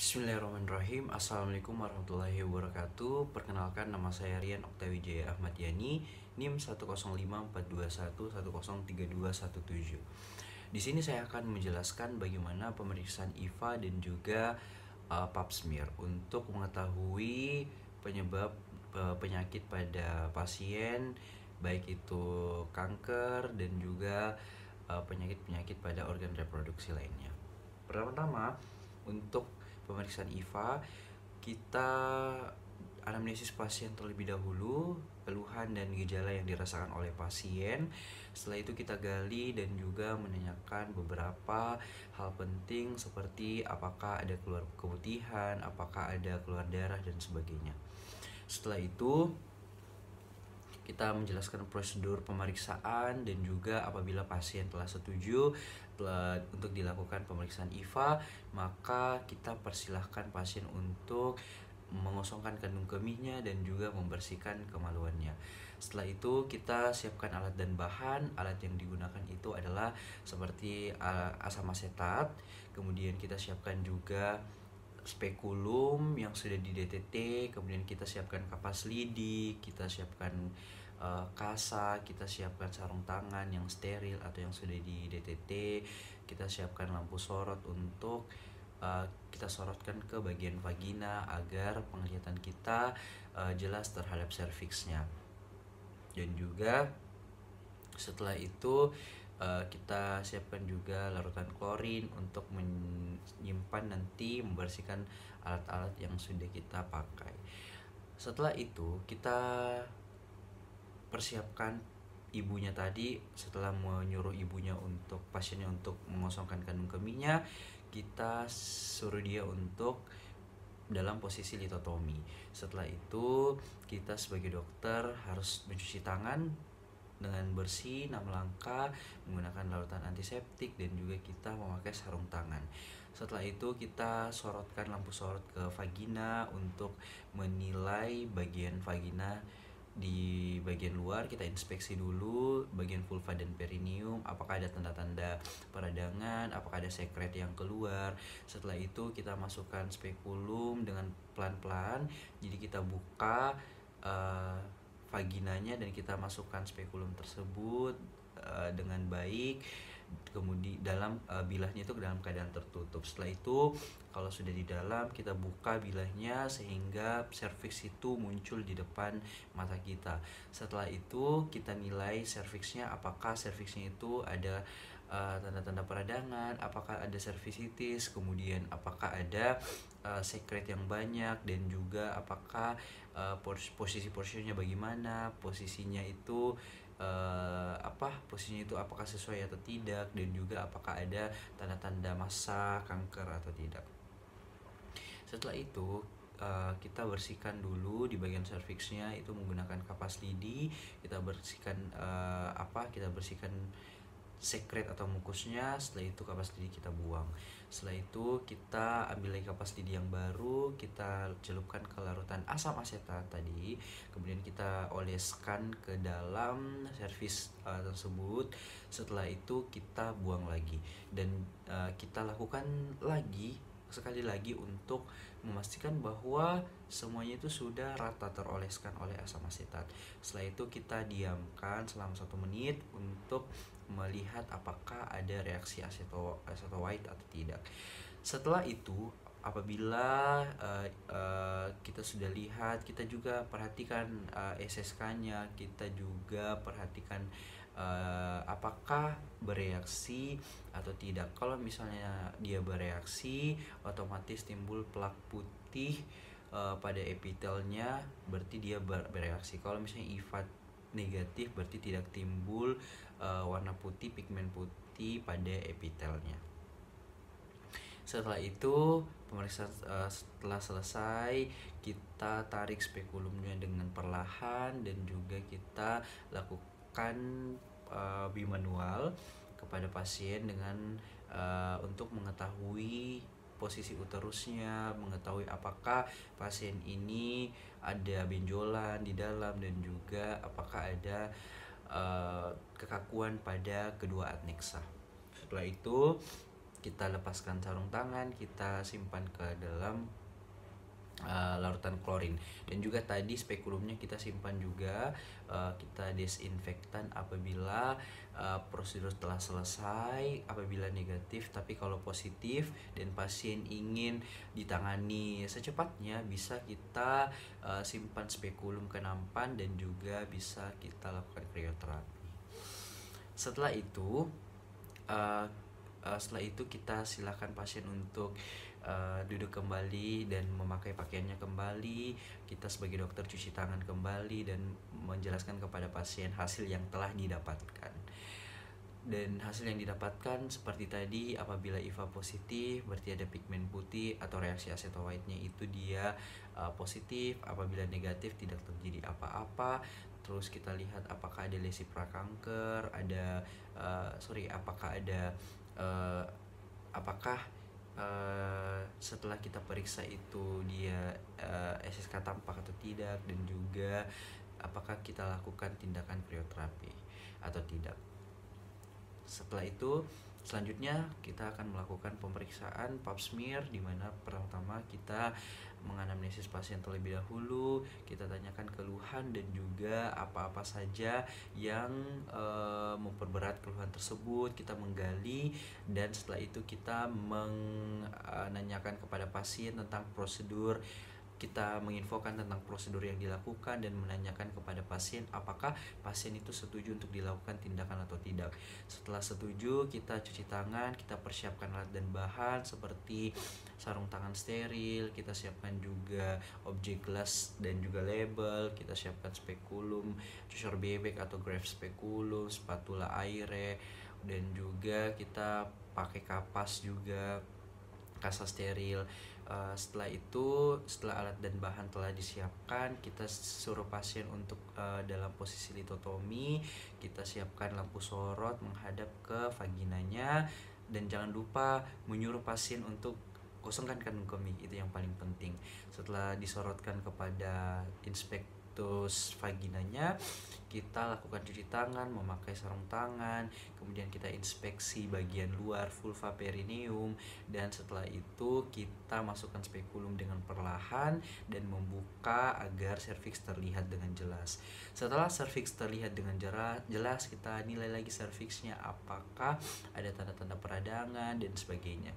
Bismillahirrahmanirrahim. Assalamualaikum warahmatullahi wabarakatuh. Perkenalkan, nama saya Rian Oktawijaya Ahmad Yani, NIM 1054211032117. Di sini saya akan menjelaskan bagaimana pemeriksaan IVA dan juga pap smear untuk mengetahui penyebab penyakit pada pasien, baik itu kanker dan juga penyakit-penyakit pada organ reproduksi lainnya. Pertama-tama, untuk pemeriksaan IVA, kita anamnesis pasien terlebih dahulu, keluhan dan gejala yang dirasakan oleh pasien. Setelah itu kita gali dan juga menanyakan beberapa hal penting seperti apakah ada keluar keputihan, apakah ada keluar darah dan sebagainya. Setelah itu kita menjelaskan prosedur pemeriksaan dan juga apabila pasien telah setuju untuk dilakukan pemeriksaan IVA, maka kita persilahkan pasien untuk mengosongkan kandung kemihnya dan juga membersihkan kemaluannya. Setelah itu kita siapkan alat dan bahan. Alat yang digunakan itu adalah seperti asam asetat, kemudian kita siapkan juga spekulum yang sudah di DTT, kemudian kita siapkan kapas lidi, kita siapkan kasa, kita siapkan sarung tangan yang steril atau yang sudah di DTT, kita siapkan lampu sorot untuk kita sorotkan ke bagian vagina agar penglihatan kita jelas terhadap serviksnya. Dan juga setelah itu kita siapkan juga larutan klorin untuk menyimpan nanti membersihkan alat-alat yang sudah kita pakai. Setelah itu kita persiapkan ibunya tadi. Setelah menyuruh ibunya untuk pasiennya untuk mengosongkan kandung kemihnya, kita suruh dia untuk dalam posisi litotomi. Setelah itu kita sebagai dokter harus mencuci tangan dengan bersih 6 langkah menggunakan larutan antiseptik dan juga kita memakai sarung tangan. Setelah itu kita sorotkan lampu sorot ke vagina untuk menilai bagian vagina. Di bagian luar kita inspeksi dulu bagian vulva dan perineum, apakah ada tanda-tanda peradangan, apakah ada sekret yang keluar. Setelah itu kita masukkan spekulum dengan pelan-pelan, jadi kita buka vaginanya dan kita masukkan spekulum tersebut dengan baik, kemudian dalam bilahnya itu ke dalam keadaan tertutup. Setelah itu kalau sudah di dalam, kita buka bilahnya sehingga serviks itu muncul di depan mata kita. Setelah itu kita nilai serviksnya, apakah serviksnya itu ada tanda-tanda peradangan, apakah ada servisitis, kemudian apakah ada sekret yang banyak, dan juga apakah posisinya bagaimana, posisinya itu apakah sesuai atau tidak, dan juga apakah ada tanda-tanda massa kanker atau tidak. Setelah itu kita bersihkan dulu di bagian serviksnya itu menggunakan kapas lidi. Kita bersihkan sekret atau mukusnya. Setelah itu kapas lidi kita buang. Setelah itu kita ambil lagi kapas lidi yang baru, kita celupkan ke larutan asam asetat tadi, kemudian kita oleskan ke dalam servis tersebut. Setelah itu kita buang lagi dan kita lakukan lagi sekali lagi untuk memastikan bahwa semuanya itu sudah rata teroleskan oleh asam asetat. Setelah itu kita diamkan selama 1 menit untuk melihat apakah ada reaksi acetoacetate atau tidak. Setelah itu apabila kita sudah lihat, kita juga perhatikan SSK-nya, kita juga perhatikan apakah bereaksi atau tidak. Kalau misalnya dia bereaksi, otomatis timbul plak putih pada epitelnya, berarti dia bereaksi. Kalau misalnya IVA negatif, berarti tidak timbul warna putih, pigmen putih pada epitelnya. Setelah itu pemeriksaan setelah selesai, kita tarik spekulumnya dengan perlahan dan juga kita lakukan bimanual kepada pasien dengan untuk mengetahui posisi uterusnya, mengetahui apakah pasien ini ada benjolan di dalam dan juga apakah ada kekakuan pada kedua adnexa. Setelah itu kita lepaskan sarung tangan, kita simpan ke dalam larutan klorin. Dan juga tadi spekulumnya kita simpan juga, kita desinfektan apabila prosedur telah selesai, apabila negatif. Tapi kalau positif dan pasien ingin ditangani secepatnya, bisa kita simpan spekulum ke nampan dan juga bisa kita lakukan krioterapi. Setelah itu kita silakan pasien untuk duduk kembali dan memakai pakaiannya kembali. Kita sebagai dokter cuci tangan kembali dan menjelaskan kepada pasien hasil yang telah didapatkan. Dan hasil yang didapatkan seperti tadi, apabila IVA positif berarti ada pigmen putih atau reaksi aceto white-nya itu dia positif. Apabila negatif tidak terjadi apa-apa. Terus kita lihat apakah ada lesi prakanker, apakah setelah kita periksa itu dia SSK tampak atau tidak, dan juga apakah kita lakukan tindakan krioterapi atau tidak. Setelah itu selanjutnya kita akan melakukan pemeriksaan pap smear, di mana pertama kita menganamnesis pasien terlebih dahulu. Kita tanyakan keluhan dan juga apa-apa saja yang memperberat keluhan tersebut, kita menggali. Dan setelah itu kita menanyakan kepada pasien tentang prosedur, kita menginfokan tentang prosedur yang dilakukan dan menanyakan kepada pasien apakah pasien itu setuju untuk dilakukan tindakan atau tidak. Setelah setuju, kita cuci tangan, kita persiapkan alat dan bahan seperti sarung tangan steril, kita siapkan juga objek gelas dan juga label, kita siapkan spekulum, cusor bebek atau graft spekulum, spatula aire, dan juga kita pakai kapas juga, kasa steril. Setelah itu, setelah alat dan bahan telah disiapkan, kita suruh pasien untuk dalam posisi litotomi. Kita siapkan lampu sorot menghadap ke vaginanya, dan jangan lupa menyuruh pasien untuk kosongkan kandung kemih, itu yang paling penting. Setelah disorotkan kepada inspektus vaginanya, kita lakukan cuci tangan, memakai sarung tangan, kemudian kita inspeksi bagian luar vulva perineum, dan setelah itu kita masukkan spekulum dengan perlahan dan membuka agar serviks terlihat dengan jelas. Setelah serviks terlihat dengan jelas, kita nilai lagi serviksnya apakah ada tanda-tanda peradangan dan sebagainya.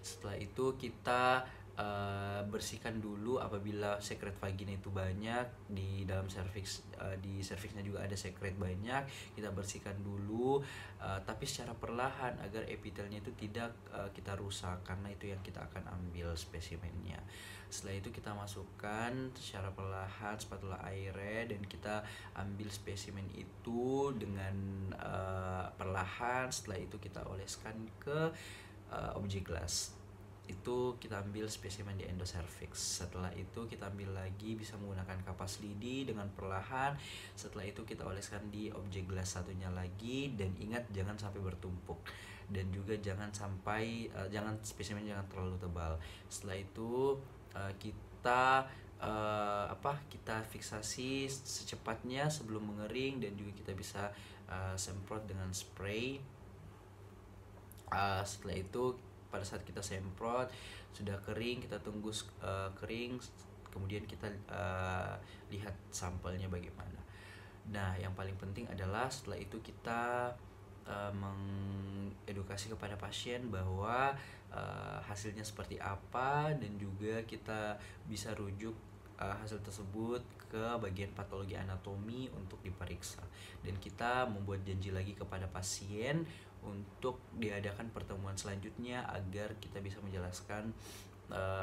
Setelah itu kita bersihkan dulu apabila sekret vagina itu banyak di dalam serviks, di serviksnya juga ada sekret banyak, kita bersihkan dulu, tapi secara perlahan agar epitelnya itu tidak kita rusak, karena itu yang kita akan ambil spesimennya. Setelah itu kita masukkan secara perlahan spatula aire dan kita ambil spesimen itu dengan perlahan. Setelah itu kita oleskan ke objek gelas. Itu kita ambil spesimen di endocervix. Setelah itu kita ambil lagi, bisa menggunakan kapas lidi dengan perlahan. Setelah itu kita oleskan di objek gelas satunya lagi, dan ingat jangan sampai bertumpuk, dan juga jangan sampai spesimen jangan terlalu tebal. Setelah itu kita fiksasi secepatnya sebelum mengering, dan juga kita bisa semprot dengan spray. Setelah itu pada saat kita semprot sudah kering, kita tunggu kering, kemudian kita lihat sampelnya bagaimana. Nah, yang paling penting adalah setelah itu kita mengedukasi kepada pasien bahwa hasilnya seperti apa, dan juga kita bisa rujuk hasil tersebut ke bagian patologi anatomi untuk diperiksa, dan kita membuat janji lagi kepada pasien untuk diadakan pertemuan selanjutnya agar kita bisa menjelaskan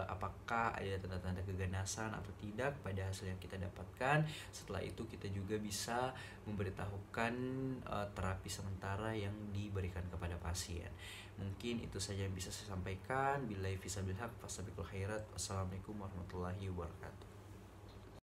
apakah ada tanda-tanda keganasan atau tidak pada hasil yang kita dapatkan. Setelah itu kita juga bisa memberitahukan terapi sementara yang diberikan kepada pasien. Mungkin itu saja yang bisa saya sampaikan. Billahi fisabilillah, fastabiqul khairat. Wassalamualaikum warahmatullahi wabarakatuh.